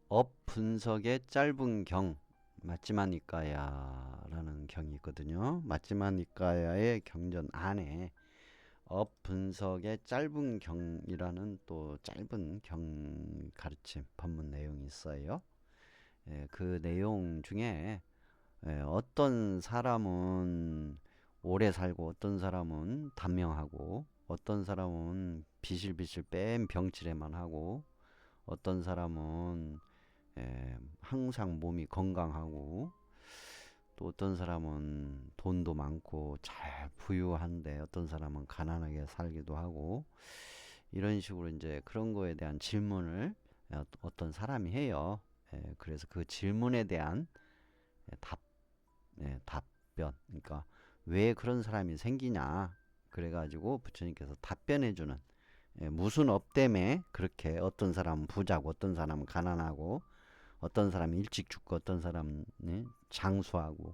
업 분석의 짧은 경 맞지마니까야 라는 경이 있거든요. 맞지마니까야의 경전 안에 업 분석의 짧은 경이라는 또 짧은 경 가르침 법문 내용이 있어요. 그 내용 중에 어떤 사람은 오래 살고 어떤 사람은 단명하고 어떤 사람은 비실비실 뺀 병치레만 하고 어떤 사람은 항상 몸이 건강하고 또 어떤 사람은 돈도 많고 잘 부유한데 어떤 사람은 가난하게 살기도 하고 이런 식으로 이제 그런 거에 대한 질문을 어떤 사람이 해요. 그래서 그 질문에 대한 답, 답변. 그러니까 왜 그런 사람이 생기냐. 그래가지고 부처님께서 답변해주는 무슨 업 때문에 그렇게 어떤 사람은 부자고 어떤 사람은 가난하고 어떤 사람은 일찍 죽고 어떤 사람은 장수하고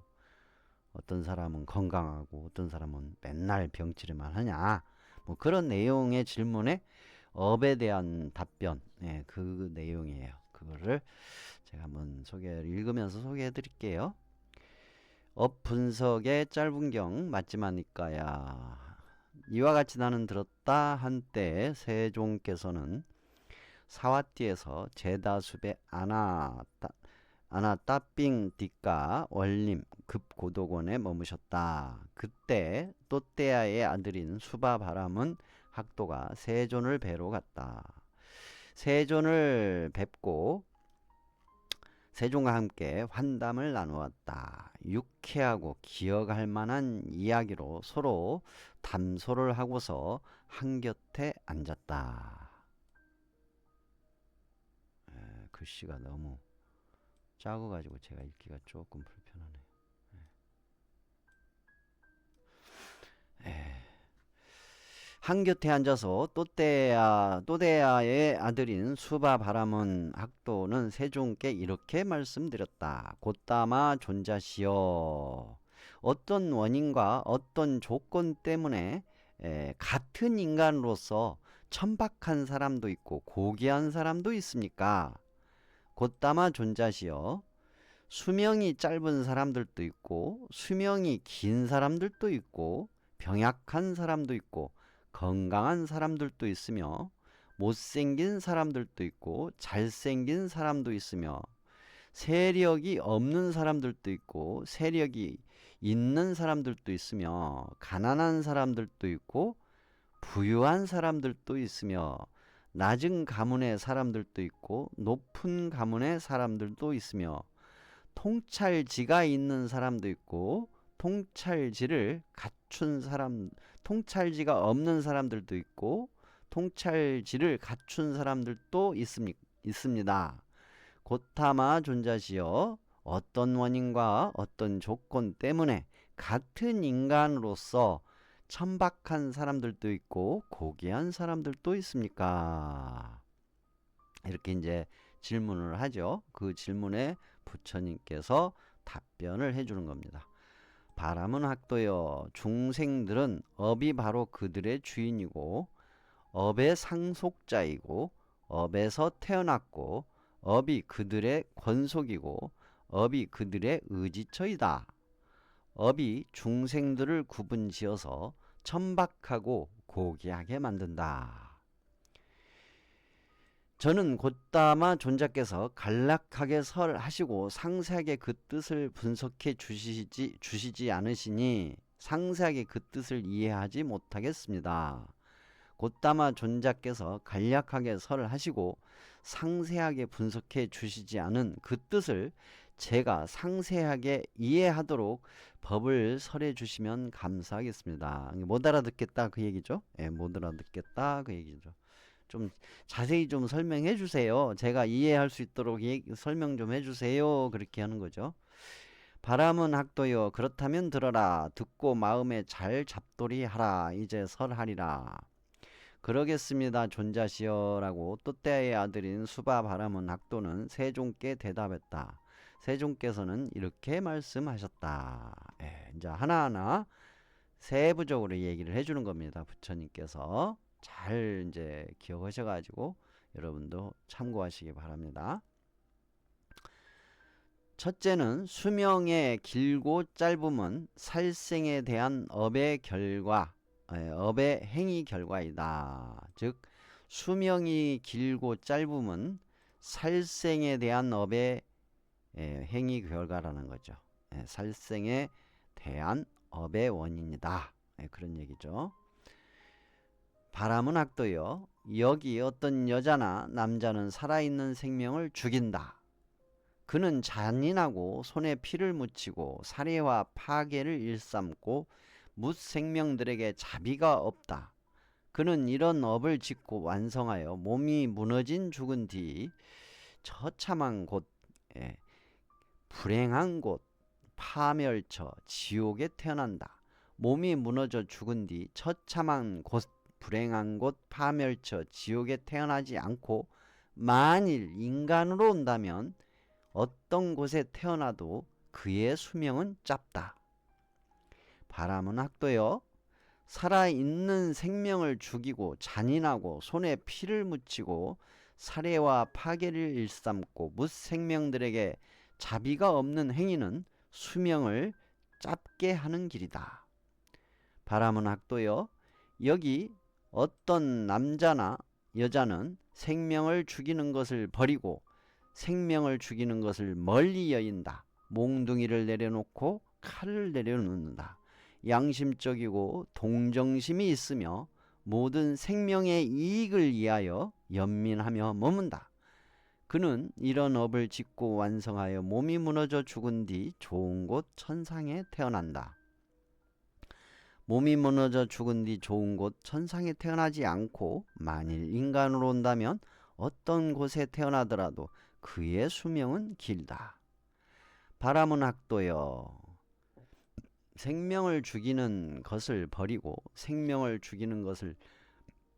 어떤 사람은 건강하고 어떤 사람은 맨날 병치레만 하냐 뭐 그런 내용의 질문에 업에 대한 답변 그 내용이에요. 그거를 제가 한번 읽으면서 소개해 드릴게요. 업 분석의 짧은 경 맞지마니까야 이와 같이 나는 들었다 한때 세종께서는 사와띠에서 제다숲의 아나따삥 뒷가 원림 급고독원에 머무셨다. 그때 또떼아의 아들인 수바바람은 학도가 세존을 뵈러 갔다. 세존을 뵙고 세종과 함께 환담을 나누었다. 유쾌하고 기억할 만한 이야기로 서로 담소를 하고서 한곁에 앉았다. 글씨가 너무 작아가지고 제가 읽기가 조금 불편하네요. 한곁에 앉아서 또대야의 아들인 수바바람은 학도는 세종께 이렇게 말씀드렸다. 곧다마 존자시여. 어떤 원인과 어떤 조건 때문에 같은 인간으로서 천박한 사람도 있고 고귀한 사람도 있습니까? 곧다마 존자시여. 수명이 짧은 사람들도 있고 수명이 긴 사람들도 있고 병약한 사람도 있고 건강한 사람들도 있으며 못생긴 사람들도 있고 잘생긴 사람도 있으며 세력이 없는 사람들도 있고 세력이 있는 사람들도 있으며 가난한 사람들도 있고 부유한 사람들도 있으며 낮은 가문의 사람들도 있고 높은 가문의 사람들도 있으며 통찰지가 있는 사람도 있고 통찰지를 갖춘 사람, 통찰지가 없는 사람들도 있고 통찰지를 갖춘 사람들도 있습니다. 고타마 존자시여 어떤 원인과 어떤 조건 때문에 같은 인간으로서 천박한 사람들도 있고 고귀한 사람들도 있습니까? 이렇게 이제 질문을 하죠. 그 질문에 부처님께서 답변을 해주는 겁니다. 바람은 학도여 중생들은 업이 바로 그들의 주인이고 업의 상속자이고 업에서 태어났고 업이 그들의 권속이고 업이 그들의 의지처이다. 업이 중생들을 구분지어서 천박하고 고귀하게 만든다. 저는 곧다마 존자께서 간략하게 설하시고 상세하게 그 뜻을 분석해 주시지 않으시니 상세하게 그 뜻을 이해하지 못하겠습니다. 곧다마 존자께서 간략하게 설하시고 상세하게 분석해 주시지 않은 그 뜻을 제가 상세하게 이해하도록 법을 설해 주시면 감사하겠습니다. 못 알아듣겠다 그 얘기죠? 못 알아듣겠다 그 얘기죠. 좀 자세히 좀 설명해 주세요. 제가 이해할 수 있도록 설명 좀 해주세요. 그렇게 하는 거죠. 바람은 학도여 그렇다면 들어라. 듣고 마음에 잘 잡돌이 하라. 이제 설하리라. 그러겠습니다. 존자시여 라고 또떼의 아들인 수바 바람은 학도는 세종께 대답했다. 세종께서는 이렇게 말씀하셨다. 이제 하나하나 세부적으로 얘기를 해주는 겁니다. 부처님께서 잘 이제 기억하셔가지고 여러분도 참고하시기 바랍니다. 첫째는 수명의 길고 짧음은 살생에 대한 업의 결과, 업의 행위 결과이다. 즉 수명이 길고 짧음은 살생에 대한 업의 행위 결과라는 거죠. 살생에 대한 업의 원인이다. 그런 얘기죠. 바람은 학도요. 여기 어떤 여자나 남자는 살아있는 생명을 죽인다. 그는 잔인하고 손에 피를 묻히고 살해와 파괴를 일삼고 뭇생명들에게 자비가 없다. 그는 이런 업을 짓고 완성하여 몸이 무너진 죽은 뒤 처참한 곳, 불행한 곳, 파멸처, 지옥에 태어난다. 몸이 무너져 죽은 뒤 처참한 곳, 불행한 곳, 파멸처, 지옥에 태어나지 않고 만일 인간으로 온다면 어떤 곳에 태어나도 그의 수명은 짧다. 바람은 학도요. 살아있는 생명을 죽이고 잔인하고 손에 피를 묻히고 살해와 파괴를 일삼고 뭇생명들에게 자비가 없는 행위는 수명을 짧게 하는 길이다. 바람은 학도요. 여기 어떤 남자나 여자는 생명을 죽이는 것을 버리고 생명을 죽이는 것을 멀리 여인다. 몽둥이를 내려놓고 칼을 내려놓는다. 양심적이고 동정심이 있으며 모든 생명의 이익을 위하여 연민하며 머문다. 그는 이런 업을 짓고 완성하여 몸이 무너져 죽은 뒤 좋은 곳 천상에 태어난다. 몸이 무너져 죽은 뒤 좋은 곳 천상에 태어나지 않고 만일 인간으로 온다면 어떤 곳에 태어나더라도 그의 수명은 길다. 바람은 학도여. 생명을 죽이는 것을 버리고 생명을 죽이는 것을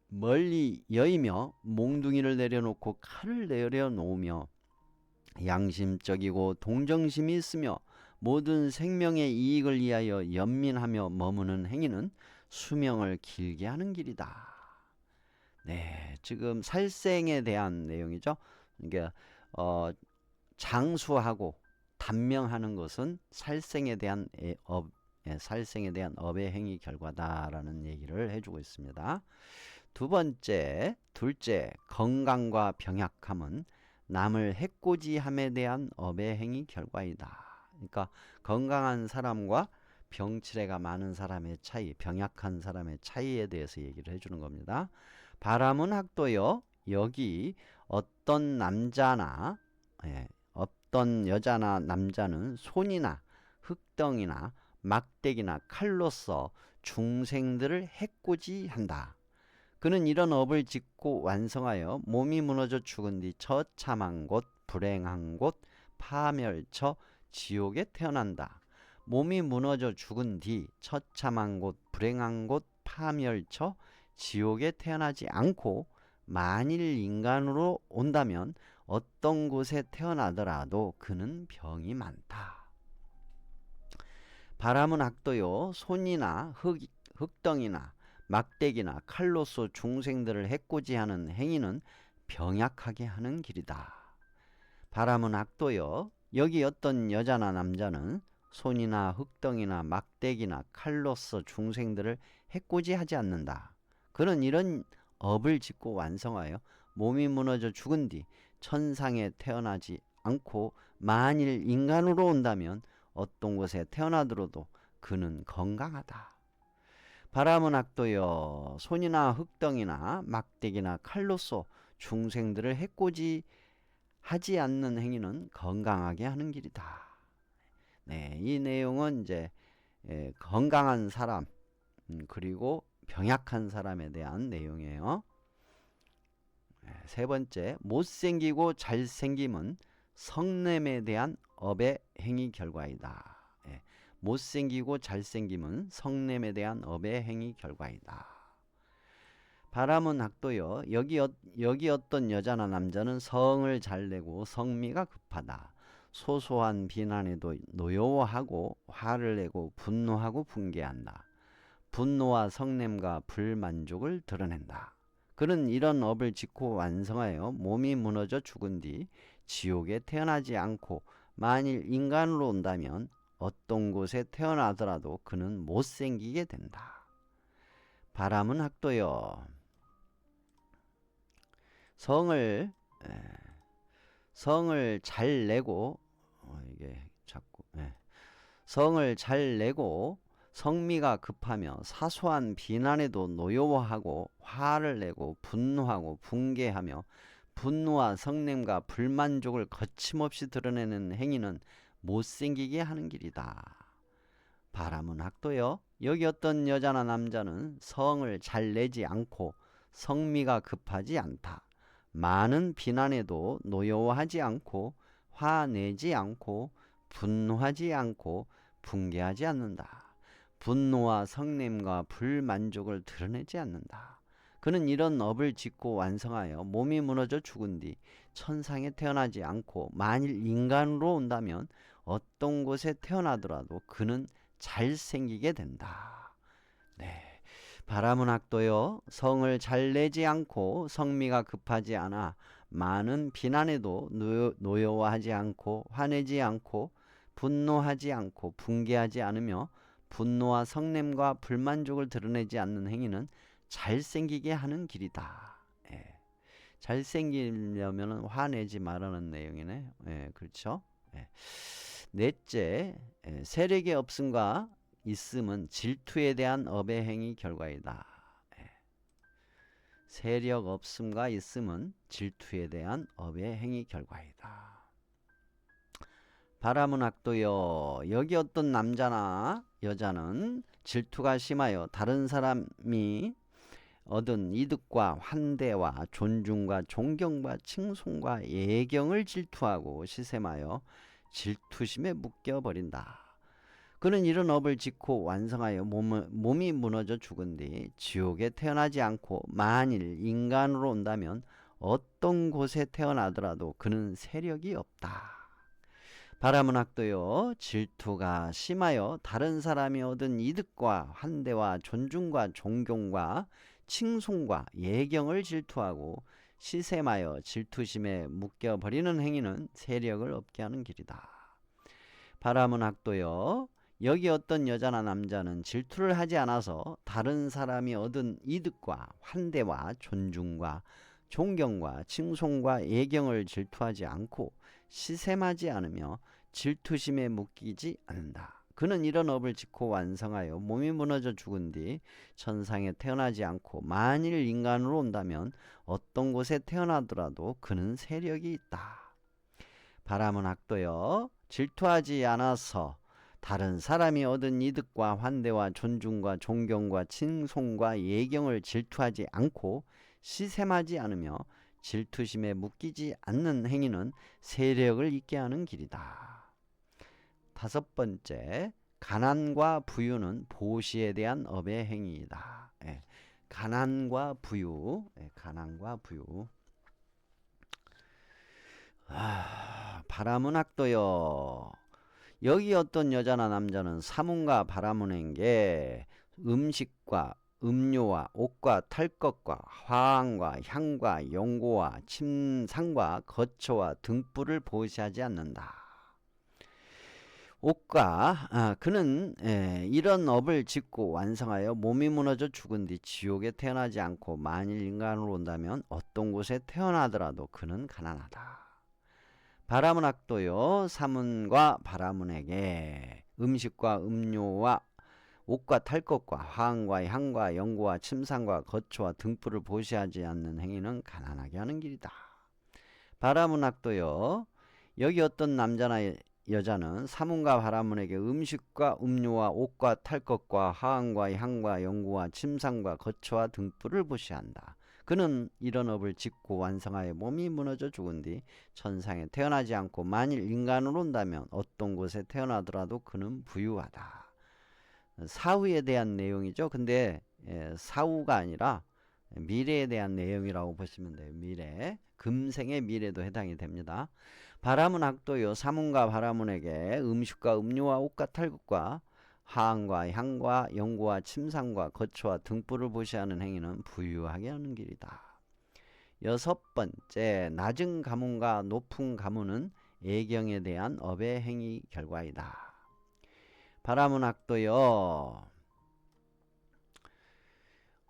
멀리 여의며 몽둥이를 내려놓고 칼을 내려놓으며 양심적이고 동정심이 있으며 모든 생명의 이익을 위하여 연민하며 머무는 행위는 수명을 길게 하는 길이다. 네, 지금 살생에 대한 내용이죠. 그러니까 장수하고 단명하는 것은 살생에 대한 살생에 대한 업의 행위 결과다라는 얘기를 해주고 있습니다. 둘째, 건강과 병약함은 남을 해코지함에 대한 업의 행위 결과이다. 그러니까 건강한 사람과 병치레가 많은 사람의 차이, 병약한 사람의 차이에 대해서 얘기를 해주는 겁니다. 바람은 학도요. 여기 어떤 남자나 어떤 여자나 남자는 손이나 흙덩이나 막대기나 칼로서 중생들을 해코지한다. 그는 이런 업을 짓고 완성하여 몸이 무너져 죽은 뒤 처참한 곳, 불행한 곳, 파멸처, 지옥에 태어난다. 몸이 무너져 죽은 뒤 처참한 곳, 불행한 곳, 파멸처, 지옥에 태어나지 않고 만일 인간으로 온다면 어떤 곳에 태어나더라도 그는 병이 많다. 바람은 학도요. 손이나 흙덩이나 막대기나 칼로서 중생들을 해코지하는 행위는 병약하게 하는 길이다. 바람은 학도요. 여기 어떤 여자나 남자는 손이나 흙덩이나 막대기나 칼로서 중생들을 해코지하지 않는다. 그는 이런 업을 짓고 완성하여 몸이 무너져 죽은 뒤 천상에 태어나지 않고 만일 인간으로 온다면 어떤 곳에 태어나더라도 그는 건강하다. 바람은 학도여. 손이나 흙덩이나 막대기나 칼로서 중생들을 해코지하지 않는 행위는 건강하게 하는 길이다. 네, 이 내용은 이제 건강한 사람 그리고 병약한 사람에 대한 내용이에요. 세 번째, 못생기고 잘생김은 성냄에 대한 업의 행위 결과이다. 못생기고 잘생김은 성냄에 대한 업의 행위 결과이다. 바람은 학도요. 여기 어떤 여자나 남자는 성을 잘 내고 성미가 급하다. 소소한 비난에도 노여워하고 화를 내고 분노하고 분개한다. 분노와 성냄과 불만족을 드러낸다. 그는 이런 업을 짓고 완성하여 몸이 무너져 죽은 뒤 지옥에 태어나지 않고 만일 인간으로 온다면 어떤 곳에 태어나더라도 그는 못생기게 된다. 바람은 학도여. 성을 잘 내고 이게 자꾸 성을 잘 내고 성미가 급하며 사소한 비난에도 노여워하고 화를 내고 분노하고 붕괴하며 분노와 성냄과 불만족을 거침없이 드러내는 행위는 못생기게 하는 길이다. 바람은 학도여. 여기 어떤 여자나 남자는 성을 잘 내지 않고 성미가 급하지 않다. 많은 비난에도 노여워하지 않고 화내지 않고 분노하지 않고 붕괴하지 않는다. 분노와 성냄과 불만족을 드러내지 않는다. 그는 이런 업을 짓고 완성하여 몸이 무너져 죽은 뒤 천상에 태어나지 않고 만일 인간으로 온다면 어떤 곳에 태어나더라도 그는 잘생기게 된다. 네. 바람은 학도여. 성을 잘 내지 않고 성미가 급하지 않아 많은 비난에도 노여워하지 않고 화내지 않고 분노하지 않고 붕괴하지 않으며 분노와 성냄과 불만족을 드러내지 않는 행위는 잘생기게 하는 길이다. 예. 잘생기려면 화내지 말라는 내용이네. 예, 그렇죠? 예. 넷째, 세력의 없음과 있음은 질투에 대한 업의 행위 결과이다. 세력 없음과 있음은 질투에 대한 업의 행위 결과이다. 바람은 학도여. 여기 어떤 남자나 여자는 질투가 심하여 다른 사람이 얻은 이득과 환대와 존중과 존경과 칭송과 예경을 질투하고 시샘하여 질투심에 묶여버린다. 그는 이런 업을 짓고 완성하여 몸이 무너져 죽은 뒤 지옥에 태어나지 않고 만일 인간으로 온다면 어떤 곳에 태어나더라도 그는 세력이 없다. 바람은 학도여. 질투가 심하여 다른 사람이 얻은 이득과 환대와 존중과 존경과 칭송과 예경을 질투하고 시샘하여 질투심에 묶여버리는 행위는 세력을 얻게 하는 길이다. 바람은 학도여. 여기 어떤 여자나 남자는 질투를 하지 않아서 다른 사람이 얻은 이득과 환대와 존중과 존경과 칭송과 예경을 질투하지 않고 시샘하지 않으며 질투심에 묶이지 않는다. 그는 이런 업을 짓고 완성하여 몸이 무너져 죽은 뒤 천상에 태어나지 않고 만일 인간으로 온다면 어떤 곳에 태어나더라도 그는 세력이 있다. 바람은 학도여. 질투하지 않아서 다른 사람이 얻은 이득과 환대와 존중과 존경과 칭송과 예경을 질투하지 않고 시샘하지 않으며 질투심에 묶이지 않는 행위는 세력을 있게 하는 길이다. 다섯 번째, 가난과 부유는 보시에 대한 업의 행위이다. 가난과 부유, 가난과 부유. 바람은 학도여. 여기 어떤 여자나 남자는 사문과 바라문에게 음식과 음료와 옷과 탈 것과 화환과 향과 연고와 침상과 거처와 등불을 보시하지 않는다. 옷과 그는 이런 업을 짓고 완성하여 몸이 무너져 죽은 뒤 지옥에 태어나지 않고 만일 인간으로 온다면 어떤 곳에 태어나더라도 그는 가난하다. 바람은 학도요. 사문과 바라문에게 음식과 음료와 옷과 탈 것과 화환과 향과 연고와 침상과 거처와 등불을 보시하지 않는 행위는 가난하게 하는 길이다. 바라문 학도요. 여기 어떤 남자나 여자는 사문과 바라문에게 음식과 음료와 옷과 탈 것과 화환과 향과 연고와 침상과 거처와 등불을 보시한다. 그는 이런 업을 짓고 완성하여 몸이 무너져 죽은 뒤 천상에 태어나지 않고 만일 인간으로 온다면 어떤 곳에 태어나더라도 그는 부유하다. 사후에 대한 내용이죠. 근데 사후가 아니라 미래에 대한 내용이라고 보시면 돼요. 미래. 금생의 미래도 해당이 됩니다. 바라문 학도요. 사문과 바라문에게 음식과 음료와 옷과 탈 것과 화환과 향과 연고와 침상과 거처와 등불을 보시하는 행위는 부유하게 하는 길이다. 여섯 번째, 낮은 가문과 높은 가문은 애경에 대한 업의 행위 결과이다. 바라문학도요.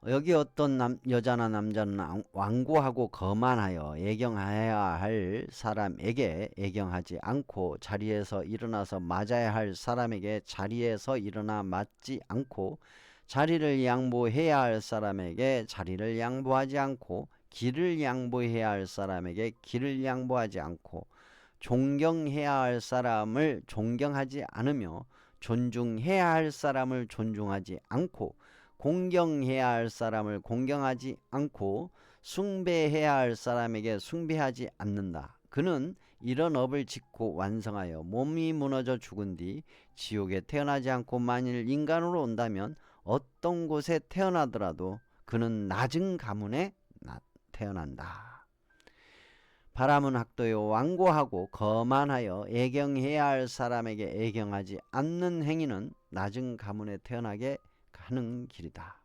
여기 어떤 여자나 남자는 완고하고 거만하여 애경해야 할 사람에게 애경하지 않고 자리에서 일어나서 맞아야 할 사람에게 자리에서 일어나 맞지 않고 자리를 양보해야 할 사람에게 자리를 양보하지 않고 길을 양보해야 할 사람에게 길을 양보하지 않고 존경해야 할 사람을 존경하지 않으며 존중해야 할 사람을 존중하지 않고 공경해야 할 사람을 공경하지 않고 숭배해야 할 사람에게 숭배하지 않는다. 그는 이런 업을 짓고 완성하여 몸이 무너져 죽은 뒤 지옥에 태어나지 않고 만일 인간으로 온다면 어떤 곳에 태어나더라도 그는 낮은 가문에 태어난다. 바라문학도요. 완고하고 거만하여 애경해야 할 사람에게 애경하지 않는 행위는 낮은 가문에 태어나게 하는 길이다.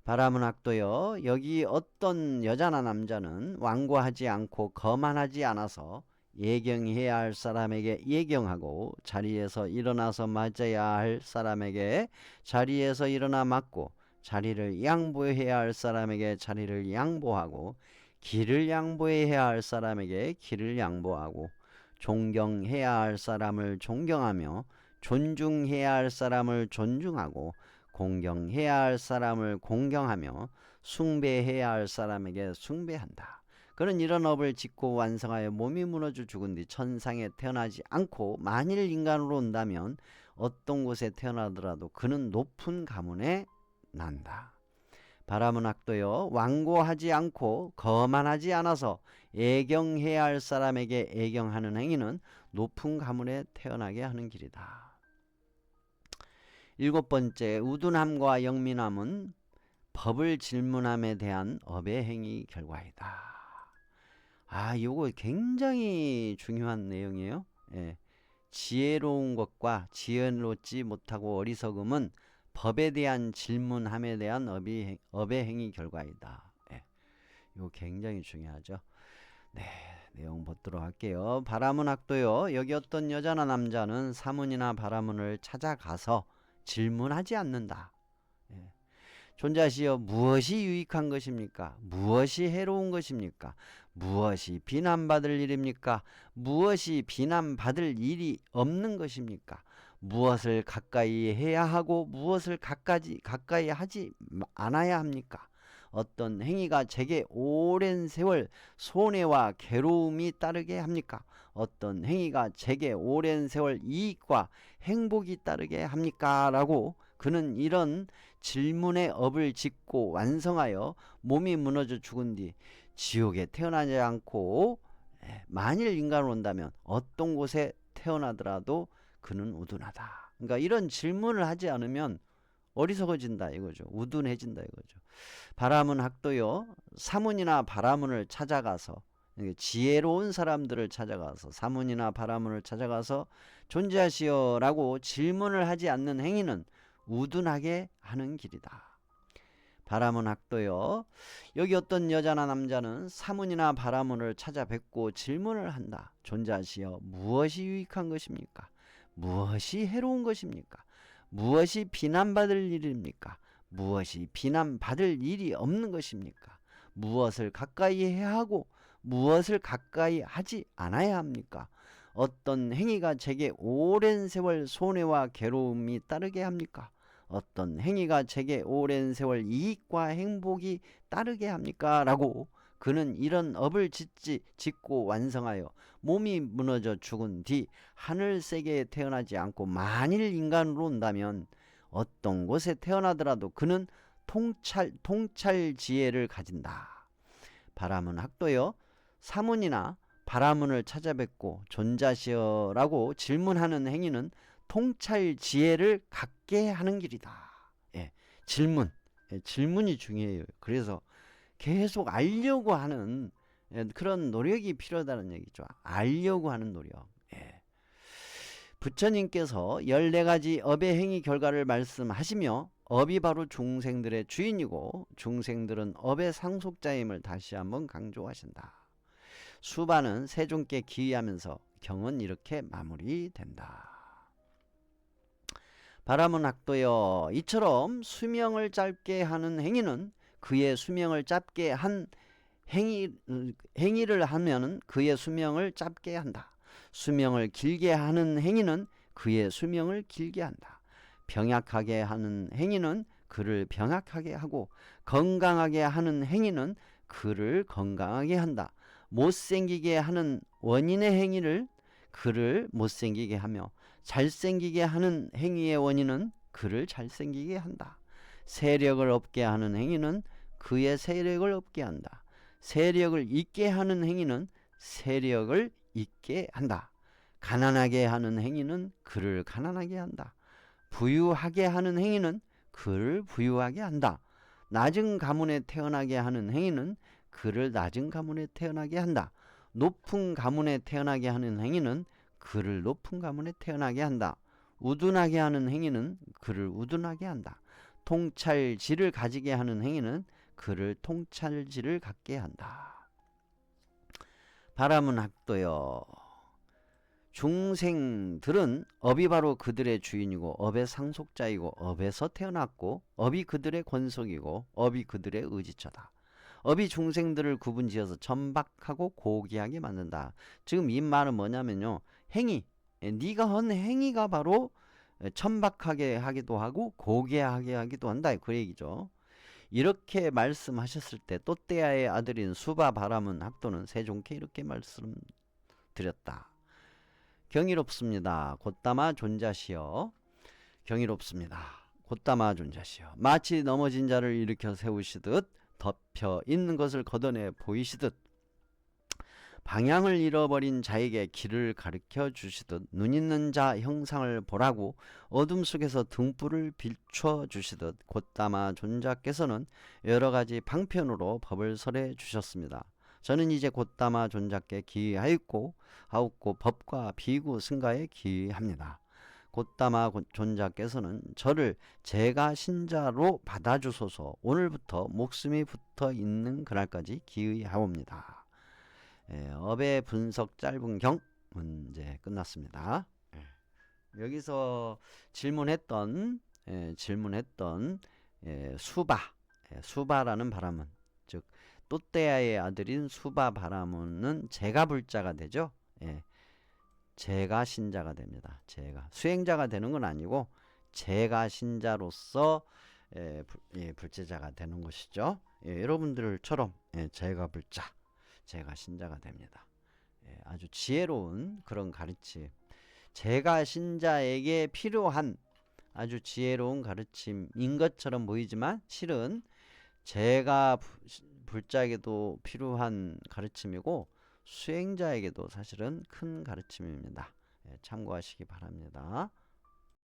바라문학도요. 여기 어떤 여자나 남자는 완고하지 않고 거만하지 않아서 애경해야 할 사람에게 애경하고 자리에서 일어나서 맞아야 할 사람에게 자리에서 일어나 맞고 자리를 양보해야 할 사람에게 자리를 양보하고 길을 양보해야 할 사람에게 길을 양보하고 존경해야 할 사람을 존경하며 존중해야 할 사람을 존중하고 공경해야 할 사람을 공경하며 숭배해야 할 사람에게 숭배한다. 그는 이런 업을 짓고 완성하여 몸이 무너져 죽은 뒤 천상에 태어나지 않고 만일 인간으로 온다면 어떤 곳에 태어나더라도 그는 높은 가문에 난다. 바라문학도요. 완고하지 않고 거만하지 않아서 애경해야 할 사람에게 애경하는 행위는 높은 가문에 태어나게 하는 길이다. 7번째, 우둔함과 영민함은 법을 질문함에 대한 업의 행위 결과이다. 요거 굉장히 중요한 내용이에요. 예. 지혜로운 것과 지혜롭지 못하고 어리석음은 법에 대한 질문함에 대한 업의 행위 결과이다. 예. 이거 굉장히 중요하죠. 네, 내용 보도록 할게요. 바라문학도요. 여기 어떤 여자나 남자는 사문이나 바라문을 찾아가서 질문하지 않는다. 예. 존자시여 무엇이 유익한 것입니까? 무엇이 해로운 것입니까? 무엇이 비난받을 일입니까? 무엇이 비난받을 일이 없는 것입니까? 무엇을 가까이 해야 하고 무엇을 가까이 하지 않아야 합니까? 어떤 행위가 제게 오랜 세월 손해와 괴로움이 따르게 합니까? 어떤 행위가 제게 오랜 세월 이익과 행복이 따르게 합니까? 라고 그는 이런 질문의 업을 짓고 완성하여 몸이 무너져 죽은 뒤 지옥에 태어나지 않고 만일 인간으로 온다면 어떤 곳에 태어나더라도 그는 우둔하다. 그러니까 이런 질문을 하지 않으면 어리석어진다 이거죠. 우둔해진다 이거죠. 바라문학도요. 사문이나 바라문을 찾아가서 지혜로운 사람들을 찾아가서 사문이나 바라문을 찾아가서 존재하시오 라고 질문을 하지 않는 행위는 우둔하게 하는 길이다. 바라문학도요. 여기 어떤 여자나 남자는 사문이나 바라문을 찾아뵙고 질문을 한다. 존재하시오 무엇이 유익한 것입니까? 무엇이 해로운 것입니까? 무엇이 비난받을 일입니까? 무엇이 비난받을 일이 없는 것입니까? 무엇을 가까이 해야 하고 무엇을 가까이 하지 않아야 합니까? 어떤 행위가 제게 오랜 세월 손해와 괴로움이 따르게 합니까? 어떤 행위가 제게 오랜 세월 이익과 행복이 따르게 합니까? 라고 그는 이런 업을 짓고 완성하여 몸이 무너져 죽은 뒤 하늘 세계에 태어나지 않고 만일 인간으로 온다면 어떤 곳에 태어나더라도 그는 통찰 지혜를 가진다. 바라문학도요. 사문이나 바라문을 찾아뵙고 존자시여라고 질문하는 행위는 통찰 지혜를 갖게 하는 길이다. 예, 질문이 중요해요. 그래서 계속 알려고 하는 그런 노력이 필요하다는 얘기죠. 알려고 하는 노력. 예. 부처님께서 14가지 업의 행위 결과를 말씀하시며 업이 바로 중생들의 주인이고 중생들은 업의 상속자임을 다시 한번 강조하신다. 수반은 세존께 경은 이렇게 마무리된다. 바람은 학도여 이처럼 수명을 짧게 하는 행위는 그의 수명을 짧게 한 행위를 하면은 그의 수명을 짧게 한다. 수명을 길게 하는 행위는 그의 수명을 길게 한다. 병약하게 하는 행위는 그를 병약하게 하고 건강하게 하는 행위는 그를 건강하게 한다. 못생기게 하는 원인의 행위를 그를 못생기게 하며 잘생기게 하는 행위의 원인은 그를 잘생기게 한다. 세력을 얻게 하는 행위는 그의 세력을 얻게 한다. 세력을 잊게 하는 행위는 세력을 잊게 한다. 가난하게 하는 행위는 그를 가난하게 한다. 부유하게 하는 행위는 그를 부유하게 한다. 낮은 가문에 태어나게 하는 행위는 그를 낮은 가문에 태어나게 한다. 높은 가문에 태어나게 하는 행위는 그를 높은 가문에 태어나게 한다. 우둔하게 하는 행위는 그를 우둔하게 한다. 통찰지를 가지게 하는 행위는 그를 통찰지를 갖게 한다. 바람은 학도여 중생들은 업이 바로 그들의 주인이고 업의 상속자이고 업에서 태어났고 업이 그들의 권속이고 업이 그들의 의지처다. 업이 중생들을 구분지어서 천박하고 고귀하게 만든다. 지금 이 말은 뭐냐면요. 행위, 네가 한 행위가 바로 천박하게 하기도 하고 고귀하게 하기도 한다. 그 얘기죠. 이렇게 말씀하셨을 때 또떼아의 아들인 수바 바람은 학도는 세종께 이렇게 말씀드렸다. 경이롭습니다. 곧담아 존자시여. 경이롭습니다. 곧담아 존자시여. 마치 넘어진 자를 일으켜 세우시듯 덮여 있는 것을 걷어내 보이시듯 방향을 잃어버린 자에게 길을 가르쳐 주시듯 눈 있는 자 형상을 보라고 어둠 속에서 등불을 비춰 주시듯 곧담아 존자께서는 여러 가지 방편으로 법을 설해 주셨습니다. 저는 이제 곧담아 존자께 기하였고 법과 비구 승가에 기합니다. 곧담아 존자께서는 저를 제가 신자로 받아주소서. 오늘부터 목숨이 붙어 있는 그날까지 기의하옵니다. 업의 분석 짧은 경 문제 끝났습니다. 여기서 질문했던 수바라는 바람은 즉 또떼아의 아들인 수바 바람은 제가 불자가 되죠. 제가 신자가 됩니다. 제가 수행자가 되는 건 아니고 제가 신자로서 불제자가 되는 것이죠. 여러분들처럼 제가 불자, 제가 신자가 됩니다. 아주 지혜로운 그런 가르침, 제가 신자에게 필요한 아주 지혜로운 가르침인 것처럼 보이지만 실은 제가 불자에게도 필요한 가르침이고 수행자에게도 사실은 큰 가르침입니다. 참고하시기 바랍니다.